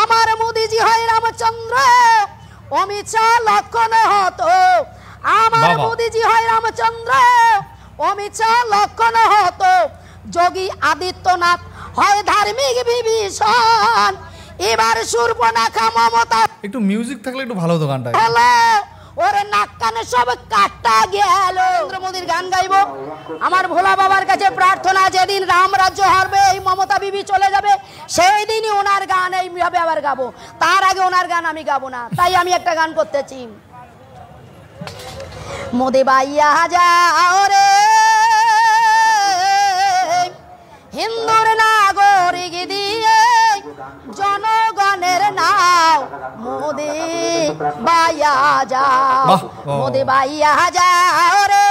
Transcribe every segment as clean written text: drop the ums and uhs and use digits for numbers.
আমার মোদিজি হয় রামচন্দ্র অমিতা লক্ষণ হতো আমার মোদিজি হয় রামচন্দ্র অমিতা লক্ষণ হতো যোগী আদিত্যনাথ হয় ধার্মিক বিভীষণ এবার সুর্পনাখা মমতা একটু মিউজিক থাকলে একটু ভালো হতো গানটা ওরে নাক কানে সব কাটা গেল নরেন্দ্র মোদির গান গাইবো আমার ভোলা বাবার কাছে প্রার্থনা যেদিন রাম রাজ্য হবে এই মমতা বিবি চলে যাবে সেই দিনই ওনার গান এইভাবে আবার গাবো তার আগে ওনার গান আমি গাবো না তাই আমি একটা গান করতেছি মোদি বাইয়া যাও রে হিন্দুর নাগরিক দিয়ে জনগণের নাও মোদি বাইয়া যাও মোদি বাইয়া যাও রে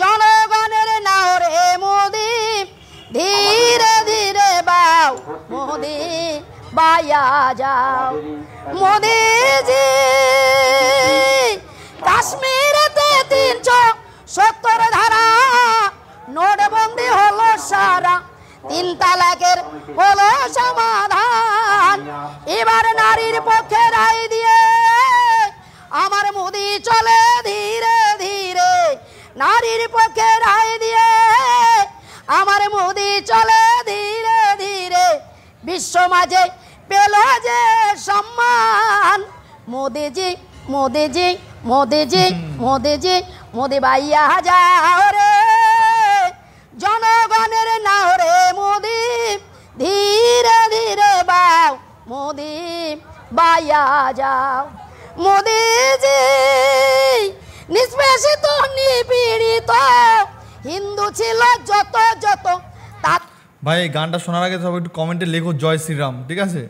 জনগণের নাও রে মোদি ধীরে ধীরে বাও মোদি বাইয়া যাও মোদিজি কাশ্মীরেতে 370 ধারা নোটবন্দি হলো সারা 3 তালাকের হলো সমাধান এবার নারীর পক্ষে রায় দিয়ে আমার মোদি চলে ধীরে ধীরে নারীর পক্ষে রায় দিয়ে আমার মোদি চলে ধীরে ধীরে বিশ্ব মাঝে পেল যে সম্মান মোদিজি মোদিজি মোদিজি মোদিজি মোদি বাইয়া যাও রে জনগণের নাও রে মোদি ধীরে ধীরে বাও মোদি বাইয়া যাও মোদিজি নিষ্পেষিত নিপীড়িত হিন্দু ছিল যত যত ভাই এই গানটা শোনার আগে সব একটু কমেন্টে লেখো জয় শ্রীরাম ঠিক আছে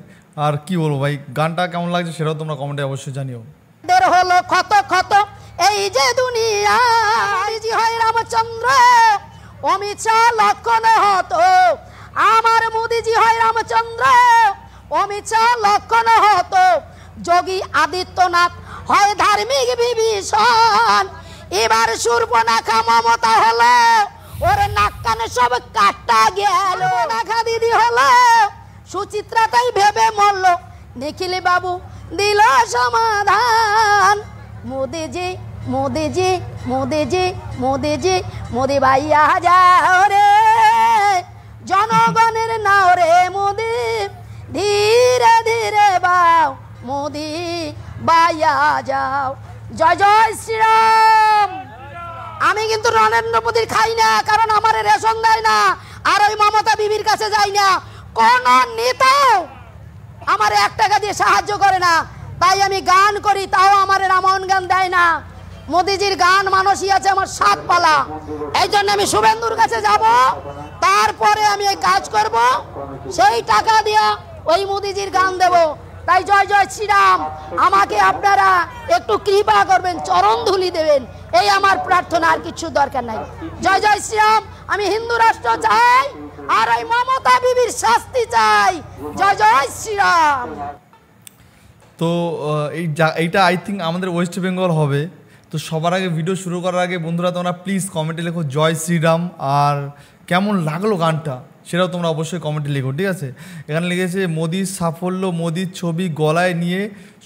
আর কি বলবো ভাই গানটা কেমন লাগছে সেটাও তোমরা কমেন্টে অবশ্যই জানিও হলো ক্ষত ক্ষত এই যে দুনিয়া হয় রামচন্দ্র অমিতা লক্ষণ হতো আমার মোদিজি হয় রামচন্দ্র অমিতা লক্ষণ হতো যোগী আদিত্যনাথ হয় ধার্মিক বিভীষণ এবার সুর্পনাখা মমতা হলো ওর নাক কানে সব কাটা গেল দেখা দিদি হলো সুচিত্রা তাই ভেবে মরল নিখিল বাবু দিল সমাধান মোদিজি মোদিজি মোদিজি মোদিজি মোদি বাইয়া যাও রে জনগণের নাও রে মোদি ধীরে ধীরে বাও মোদি বাইয়া যাও জয় জয় শ্রীরাম আমি কিন্তু নরেন্দ্র মোদির খাই না কারণ আমার রেশন দেয় না আর ওই মমতা বিবির কাছে যাই না কোন নেতাও আমার 1 টাকা দিয়ে সাহায্য করে না তাই আমি গান করি তাও আমার রামায়ণ গান দেয় না মোদিজির গান মানসী আছে আমার 7 পালা এই জন্য আমি শুভেন্দুর কাছে যাব তারপরে আমি এই কাজ করব সেই টাকা দিয়ে ওই মোদিজির গান দেব তাই জয় জয় শ্রীরাম আমাকে আপনারা একটু কৃপা করবেন চরণ ধুলি দেবেন এই আমার প্রার্থনা আর কিছু দরকার নাই জয় জয় শ্রীরাম আমি হিন্দু রাষ্ট্র চাই আর এই মমতা বিবির শাস্তি চাই জয় জয় শ্রীরাম তো এইটা আই থিঙ্ক আমাদের ওয়েস্ট বেঙ্গল হবে তো সবার আগে ভিডিও শুরু করার আগে বন্ধুরা তোমরা প্লিজ কমেন্টে লেখো জয় শ্রীরাম আর কেমন লাগলো গানটা সেটাও তোমরা অবশ্যই কমেন্টে লেখো ঠিক আছে এখানে লিখেছে মোদির সাফল্য মোদির ছবি গলায় নিয়ে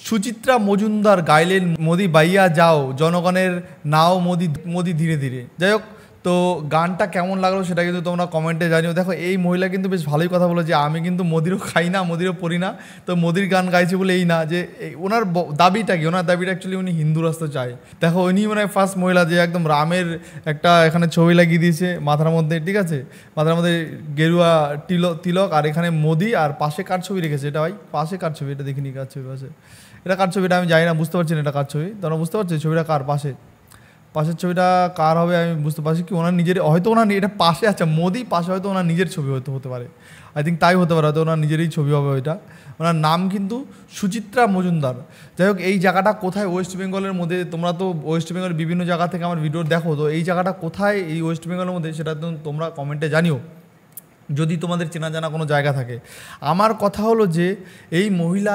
সুচিত্রা মজুমদার গাইলেন মোদি বাইয়া যাও জনগণের নাও মোদি মোদি ধীরে ধীরে যাই হোক তো গানটা কেমন লাগলো সেটা কিন্তু তোমরা কমেন্টে জানিও দেখো এই মহিলা কিন্তু বেশ ভালোই কথা বলো যে আমি কিন্তু মোদিরও খাই না মোদিরও পড়ি না তো মোদির গান গাইছে বলে এই না যে ওনার দাবিটা কি ওনার দাবিটা অ্যাকচুয়ালি উনি হিন্দু রাষ্ট্র চায় দেখো উনি মানে ফার্স্ট মহিলা যে একদম রামের একটা এখানে ছবি লাগিয়ে দিয়েছে মাথার মধ্যে ঠিক আছে মাথার মধ্যে গেরুয়া তিলক আর এখানে মোদি আর পাশে কার ছবি রেখেছে এটা ভাই পাশে কার ছবি এটা দেখিনি কার ছবি পাশে এটা কার ছবি এটা আমি জানি না বুঝতে পারছি না এটা কার ছবি তোমরা বুঝতে পারছো ছবিটা কার পাশের ছবিটা কার হবে আমি বুঝতে পারছি কি ওনার নিজের হয়তো ওনার এটা পাশে আছে মোদি পাশে হয়তো ওনার নিজের ছবি হতে পারে আই থিঙ্ক তাই হতে পারে হয়তো ওনার নিজেরই ছবি হবে ওইটা ওনার নাম কিন্তু সুচিত্রা মজুমদার যাই হোক এই জায়গাটা কোথায় ওয়েস্ট বেঙ্গলের মধ্যে তোমরা তো ওয়েস্ট বেঙ্গলের বিভিন্ন জায়গা থেকে আমার ভিডিও দেখো তো এই জায়গাটা কোথায় এই ওয়েস্ট বেঙ্গলের মধ্যে সেটা তোমরা কমেন্টে জানিও যদি তোমাদের চেনা জানা কোনো জায়গা থাকে। আমার কথা হলো যে এই মহিলা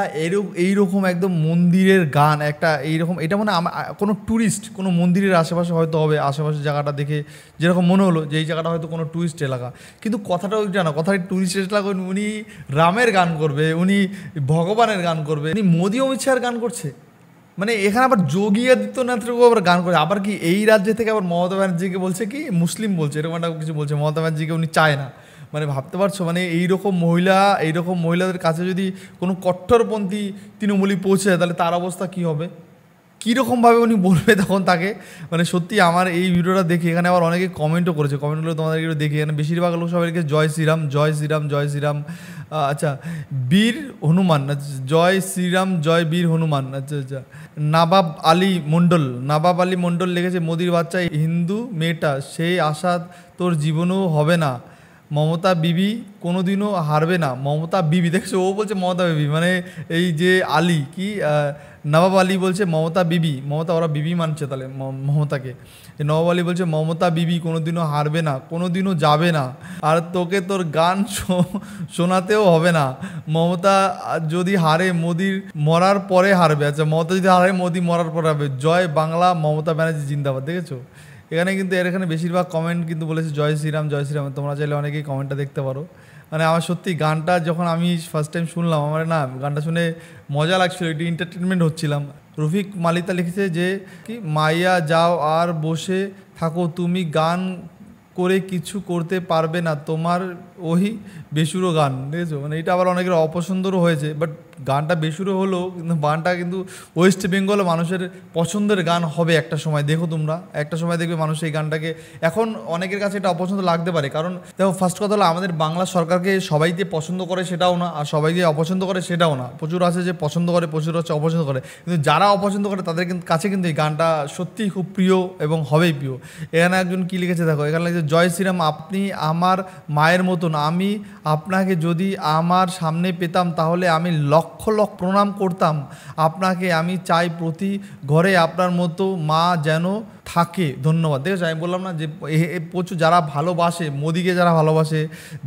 এইরকম একদম মন্দিরের গান একটা এইরকম, এটা মানে কোনো ট্যুরিস্ট কোনো মন্দিরের আশেপাশে হয়তো হবে, আশেপাশে জায়গাটা দেখে যেরকম মনে হলো যে এই জায়গাটা হয়তো কোনো ট্যুরিস্ট এলাকা, কিন্তু কথাটা ওইটা না, কথাটা ট্যুরিস্ট এলাকা। উনি রামের গান করবে, উনি ভগবানের গান করবে, উনি মোদি অমিত শাহের গান করছে। মানে এখানে আবার যোগী আদিত্যনাথেরও আবার গান করে, আবার কি এই রাজ্য থেকে আবার মমতা ব্যানার্জিকে বলছে কি মুসলিম বলছে, এরকম একটা কিছু বলছে। মমতা ব্যানার্জিকে উনি চায় না, মানে ভাবতে পারছো? মানে এইরকম মহিলাদের কাছে যদি কোনো কট্টরপন্থী তৃণমূলী পৌঁছে যায় তাহলে তার অবস্থা কী হবে, কীরকমভাবে উনি বলবে তখন তাকে। মানে সত্যি আমার এই ভিডিওটা দেখে এখানে আবার অনেকে কমেন্টও করেছে, কমেন্টগুলো তোমাদের একটু দেখে এখানে বেশিরভাগ লোক সবাই লিখে জয় শ্রীরাম জয় শ্রীরাম জয় শ্রীরাম। আচ্ছা, বীর হনুমান, জয় শ্রীরাম জয় বীর হনুমান। আচ্ছা আচ্ছা, নবাব আলী মণ্ডল লিখেছে মোদির বাচ্চা হিন্দু মেয়েটা, সেই আশা তোর জীবনেও হবে না, মমতা বিবি কোনোদিনও হারবে না। মমতা বিবি দেখছো, ও বলছে মমতা বিবি, মানে এই যে আলী কি নবাব আলী বলছে মমতা বিবি, মমতা ওরা বিবি মানছে তাহলে মমতাকে। নবাব আলী বলছে মমতা বিবি কোনোদিনও হারবে না, কোনোদিনও যাবে না, আর তোকে তোর গান শোনাতেও হবে না। মমতা যদি হারে মোদির মরার পরে হারবে। আচ্ছা, মমতা যদি হারে মোদি মরার পরে হবে। জয় বাংলা, মমতা ব্যানার্জি জিন্দাবাদ। দেখেছো এখানে কিন্তু এখানে বেশিরভাগ কমেন্ট কিন্তু বলেছে জয় শ্রীরাম জয় শ্রীরাম। তোমরা চাইলে অনেকেই কমেন্টটা দেখতে পারো। মানে আমার সত্যি গানটা যখন আমি ফার্স্ট টাইম শুনলাম, আমার না গানটা শুনে মজা লাগছিলো, একটু এন্টারটেনমেন্ট হচ্ছিলাম। রফিক মালিতা লিখেছে যে কি মাইয়া যাও আর বসে থাকো, তুমি গান করে কিছু করতে পারবে না, তোমার ওই বেসুরো গান। দেখেছো, মানে এটা আবার অনেকের অপছন্দরও হয়েছে, বাট গানটা বেসুরো হলেও কিন্তু গানটা কিন্তু ওয়েস্ট বেঙ্গল মানুষের পছন্দের গান হবে একটা সময়। দেখো তোমরা একটা সময় দেখবে মানুষ এই গানটাকে, এখন অনেকের কাছে এটা অপছন্দ লাগতে পারে, কারণ দেখো ফার্স্ট কথা হলো আমাদের বাংলা সরকারকে সবাইকে পছন্দ করে সেটাও না, আর সবাইকে অপছন্দ করে সেটাও না। প্রচুর আছে যে পছন্দ করে, প্রচুর হচ্ছে অপছন্দ করে, কিন্তু যারা অপছন্দ করে তাদের কাছে কিন্তু এই গানটা সত্যিই খুব প্রিয় এবং হবেই প্রিয়। এখানে একজন কী লিখেছে দেখো, এখানে লিখেছে জয় শ্রীরাম, আপনি আমার মায়ের মতন, আমি আপনাকে যদি আমার সামনে পেতাম তাহলে আমি লক্ষ লক্ষ প্রণাম করতাম আপনাকে, আমি চাই প্রতি ঘরে আপনার মতো মা যেন থাকে। ধন্যবাদ। দেখেছো, আমি বললাম না যে প্রচুর যারা ভালোবাসে মোদিকে, যারা ভালোবাসে,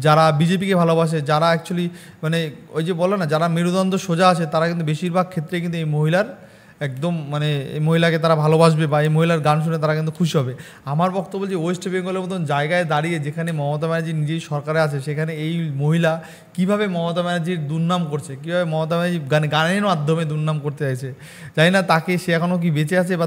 যারা বিজেপিকে ভালোবাসে, যারা অ্যাকচুয়ালি মানে ওই যে বলো না যারা মেরুদণ্ড সোজা আছে, তারা কিন্তু বেশিরভাগ ক্ষেত্রে কিন্তু এই মহিলার একদম মানে এই মহিলাকে তারা ভালোবাসবে বা এই মহিলার গান শুনে তারা কিন্তু খুশি হবে। আমার বক্তব্য যে ওয়েস্ট বেঙ্গলের মতন জায়গায় দাঁড়িয়ে যেখানে মমতা ব্যানার্জি নিজেই সরকারে আছে, সেখানে এই মহিলা কীভাবে মমতা ব্যানার্জির দুর্নাম করছে, কীভাবে মমতা ব্যানার্জি গানের মাধ্যমে দুর্নাম করতে চাইছে। জানি না তাকে সে এখনও কি বেঁচে আছে বা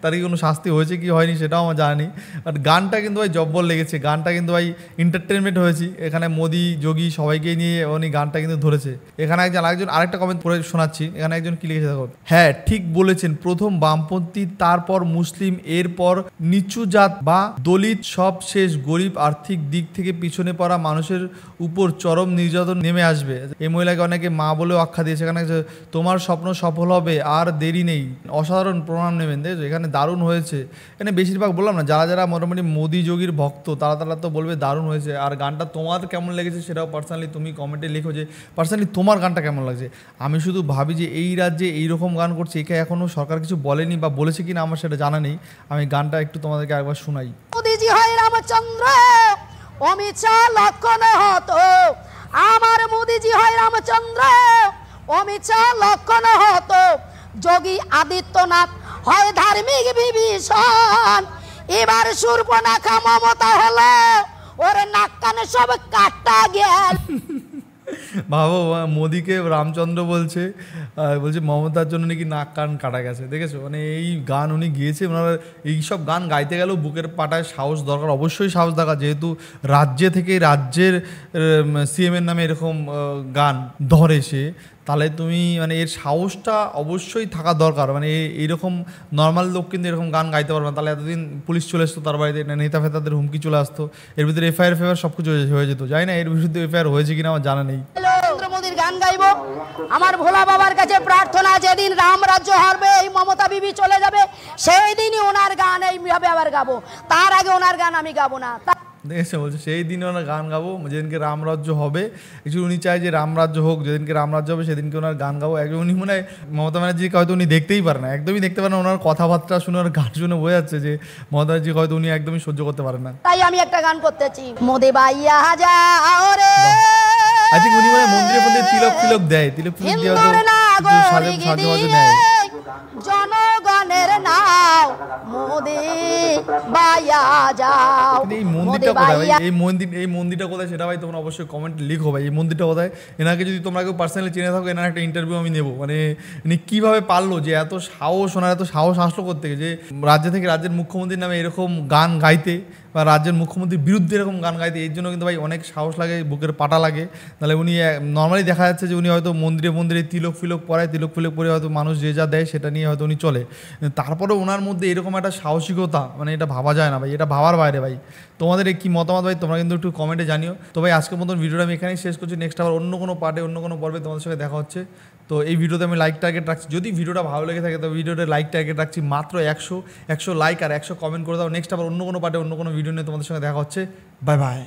তার কি কোনো শাস্তি হয়েছে কি হয়নি সেটাও আমার জানি, বাট গানটা কিন্তু ভাই জব্বর লেগেছে, গানটা কিন্তু ভাই এন্টারটেনমেন্ট হয়েছি। এখানে মোদি যোগী সবাইকে নিয়ে উনি গানটা কিন্তু ধরেছে। এখানে একজন আরেকটা কমেন্ট পড়ে শোনাচ্ছি। এখানে একজন কি লিখেছে দেখো, হ্যাঁ ঠিক বলেছেন, প্রথম বামপন্থী, তারপর মুসলিম, এরপর নিচু জাত বা দলিত, সব শেষ গরিব, আর্থিক দিক থেকে পিছনে পড়া মানুষের উপর চরম নির্যাতন নেমে আসবে। এই মহিলাকে অনেকে মা বলেও আখ্যা দিয়েছে। এখানে তোমার স্বপ্ন সফল হবে, আর দেরি নেই, অসাধারণ প্রণাম নেবেন। দেখেছো এখানে দারুণ হয়েছে। এখানে বেশিরভাগ বললাম না যারা যারা মোটামুটি মোদি যোগীর ভক্ত তারা তো বলবে দারুণ হয়েছে। আর গানটা তোমার কেমন লেগেছে সেটাও পার্সোনালি তুমি কমেন্টে লিখো যে পার্সোনালি তোমার গানটা কেমন লাগছে। আমি শুধু ভাবি যে এই রাজ্যে এইরকম গান করছে, একে এখনও সরকার কিছু বলেনি বা বলেছে কিনা আমার সেটা জানা নেই। আমি গানটা একটু তোমাদেরকে একবার শোনাই। মোদিজি হয় রামচন্দ্র, অমিত শাহ লক্ষণ হতো, আমার মোদিজি হয় রামচন্দ্র, অমিত শাহ লক্ষণ হতো, যোগী আদিত্যনাথ হয় ধার্মিক বিভীষণ, এবার শূর্পণখা মমতা হলো, ওর নাক কানে সব কাটা গেল। ভাবো মোদিকে রামচন্দ্র বলছে, বলছে মমতার জন্য নাকি নাক কান কাটা গেছে। দেখেছো মানে এই গান উনি গিয়েছে, ওনারা এইসব গান গাইতে গেলেও বুকের পাটায় সাহস দরকার, অবশ্যই সাহস দরকার, যেহেতু রাজ্যে থেকে রাজ্যের সিএমের নামে এরকম গান ধরে সে, তাহলে তুমি মানে এর সাহসটা অবশ্যই থাকা দরকার। মানে এইরকম নর্মাল লোক কিন্তু এরকম গান গাইতে পারবে না। তাহলে এতদিন পুলিশ চলে আসতো তার বাড়িতে, নেতা ফেতাদের হুমকি চলে আসতো, এর ভিতরে এফআইআর সব কিছু হয়ে যেত। জানি না এর বিরুদ্ধে এফআইআর হয়েছে কিনা আমার জানা নেই। নরেন্দ্র মোদির গান গাইবো, আমার ভোলা বাবার কাছে প্রার্থনা, যেদিন রাম রাজ্য হারবে, এই মমতা বিবি চলে যাবে, সেই দিনই ওনার গান এইভাবে আবার গাবো, তার আগে ওনার গান আমি গাবো না। দেখেছে বলছে সেই দিনে ওনার গান গাবো, যেদিনকে রামরাজ্য হবে। কিছু উনি চায় যে রামরাজ্য হোক, যেদিনকে রামরাজ্য হবে সেদিনকে ওনার গান গাবো। একদম উনি মনে হয় মমতা ব্যানার্জিকে হয়তো উনি দেখতেই পারে না, একদমই দেখতে পারে না। ওনার কথাবার্তা শুনে, ওনার গান শুনে বোঝা যাচ্ছে যে মমতা ব্যানার্জিকে হয়তো উনি একদমই সহ্য করতে পারেন না। তাই আমি একটা গান করতেছি, মোদে বাইয়া যাও রে। আই থিঙ্ক উনি মানে মন্দিরে মন্দিরে তিলক ফিলক দেয়, তিলক ফিলক দিয়ে হয়তো সাহায্য দেয়। জনগণের নাও মোদে বাইয়া যাও। এই মন্দিরটা কোথায় ভাই? এই মন্দিরটা কোথায় সেটা ভাই তোমরা অবশ্যই কমেন্টে লিখো ভাই। এই মন্দিরটা কোথায়? এনাকে যদি তোমরা কেউ পার্সোনালি চিনে থাকো, এনার একটা ইন্টারভিউ আমি নেবো। মানে ইনি কীভাবে পারলো যে এত সাহস, ওনার এত সাহস আসলো করতে যে রাজ্য থেকে রাজ্যের মুখ্যমন্ত্রীর নামে এরকম গান গাইতে, বা রাজ্যের মুখ্যমন্ত্রীর বিরুদ্ধে এরকম গান গাইতে। এর জন্য কিন্তু ভাই অনেক সাহস লাগে, বুকের পাটা লাগে। তাহলে উনি নর্মালি দেখা যাচ্ছে যে উনি হয়তো মন্দিরে মন্দিরে তিলক ফিলক পরায়, তিলক ফিলক পরে হয়তো মানুষ যে যা দেয় সেটা নিয়ে হয়তো উনি চলে। তারপরে ওনার মধ্যে এরকম একটা সাহসিকতা, মানে এটা ভাবা যায় না ভাই, এটা ভাবার বাইরে ভাই। তোমাদের কি মতামত ভাই তোমরা কিন্তু একটু কমেন্টে জানিও। তো ভাই আজকের মতন ভিডিওটা আমি এখানেই শেষ করছি। নেক্সট আবার অন্য কোনো পার্টে, অন্য কোনো পর্বে তোমাদের সঙ্গে দেখা হচ্ছে। তো এই ভিডিওতে আমি লাইক টার্গেট রাখছি, যদি ভিডিওটা ভালো লেগে থাকে তো ভিডিওতে লাইক টার্গেট রাখছি মাত্র 100 লাইক আর 100 কমেন্ট করে দাও। নেক্সট আবার অন্য কোনো পার্টে, অন্য কোনো ভিডিও নিয়ে তোমাদের সঙ্গে দেখা হচ্ছে। Bye bye.